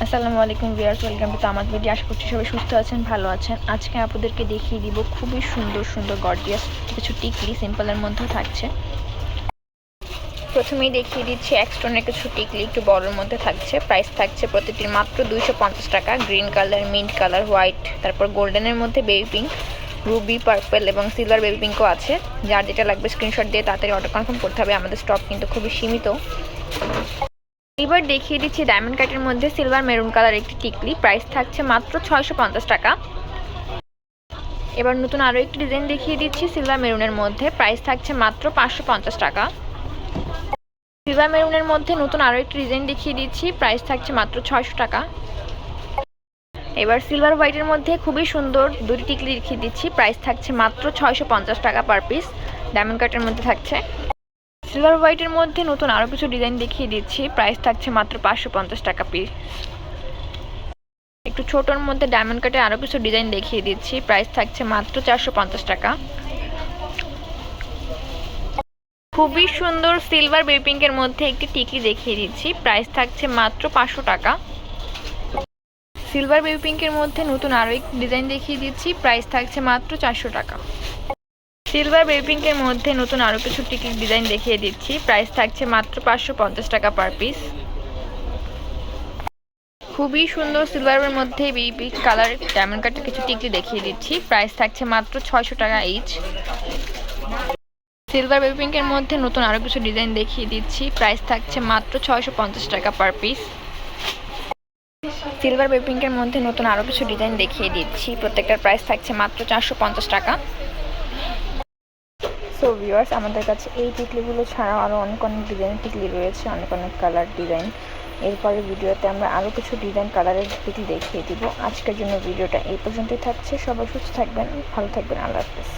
আসসালামু আলাইকুম viewers, welcome to তামাক ভিডিও। আশা করছি সবাই সুস্থ আছেন, ভালো আছেন। আজকে আপনাদেরকে দেখিয়ে দিব খুবই সুন্দর সুন্দর গর্জিয়াস কিছু টিকলি, সিম্পলের মধ্যেও থাকছে। প্রথমেই দেখিয়ে দিচ্ছি এক্সট্রনের কিছু টিকলি, একটু বড়োর মধ্যে থাকছে। প্রাইস থাকছে প্রতিটির মাত্র 250 টাকা। Green colour, mint colour, white, তারপর গোল্ডেনের মধ্যে বেবি পিঙ্ক, রুবি, পার্পল এবং সিলভার বেবি পিঙ্কও আছে। যার যেটা লাগবে স্ক্রিনশট দিয়ে তাড়াতাড়ি অর্ডার কনফার্ম করতে হবে, আমাদের স্টক কিন্তু খুবই সীমিত। এবার দেখিয়ে দিচ্ছি ডায়মন্ড কাটের মধ্যে সিলভার মেরুন কালার একটি টিকলি। প্রাইস থাকছে মাত্র 650 টাকা। এবার নতুন আরও একটি ডিজাইন দেখিয়ে দিচ্ছি সিলভার মেরুনের মধ্যে। প্রাইস থাকছে মাত্র 550 টাকা। সিলভার মেরুনের মধ্যে নতুন আরও একটি ডিজাইন দেখিয়ে দিচ্ছি। প্রাইস থাকছে মাত্র 600 টাকা। এবার সিলভার হোয়াইটের মধ্যে খুবই সুন্দর দুটি টিকলি দেখিয়ে দিচ্ছি। প্রাইস থাকছে মাত্র 650 টাকা পার পিস। ডায়মন্ড কাটের মধ্যে থাকছে। সিলভার হোয়াইটের মধ্যে নতুন আরও কিছু ডিজাইন দেখিয়ে দিচ্ছি। প্রাইস থাকছে মাত্র 550 টাকা পিস। একটু ছোটোর মধ্যে ডায়মন্ড কাটে আরও কিছু ডিজাইন দেখিয়ে দিচ্ছি। প্রাইস থাকছে মাত্র 450 টাকা। খুবই সুন্দর সিলভার বেবি পিঙ্কের মধ্যে একটি টিকলি দেখিয়ে দিচ্ছি। প্রাইস থাকছে মাত্র 500 টাকা। সিলভার বেবি পিঙ্কের মধ্যে নতুন আরও একটি ডিজাইন দেখিয়ে দিচ্ছি। প্রাইস থাকছে মাত্র 400 টাকা। সিলভার বেবি পিঙ্কের মধ্যে নতুন আরও কিছু টিকলি ডিজাইন দেখিয়ে দিচ্ছি। প্রাইস থাকছে মাত্র 550 টাকা পার পিস। খুবই সুন্দর সিলভারের মধ্যে বেবি কালার ডায়মন্ড কাটের কিছু টিকলি দেখিয়ে দিচ্ছি। প্রাইস থাকছে মাত্র 600 টাকা ইচ। সিলভার বেবি পিঙ্কের মধ্যে নতুন আরও কিছু ডিজাইন দেখিয়ে দিচ্ছি। প্রাইস থাকছে মাত্র 650 টাকা পার পিস। সিলভার বেবি পিঙ্কের মধ্যে নতুন আরও কিছু ডিজাইন দেখিয়ে দিচ্ছি। প্রত্যেকটার প্রাইস থাকছে মাত্র 450 টাকা। সো ভিউয়ার্স, আমাদের কাছে এই টিকলিগুলো ছাড়াও আরও অনেক অনেক ডিজাইনের টিকলি রয়েছে, অনেক অনেক কালার ডিজাইন। এরপরে ভিডিওতে আমরা আরও কিছু ডিজাইন কালারের টিকলি দেখিয়ে দিব। আজকের জন্য ভিডিওটা এই পর্যন্তই থাকছে। সবাই সুস্থ থাকবেন, ভালো থাকবেন। আল্লাহ হাফেজ।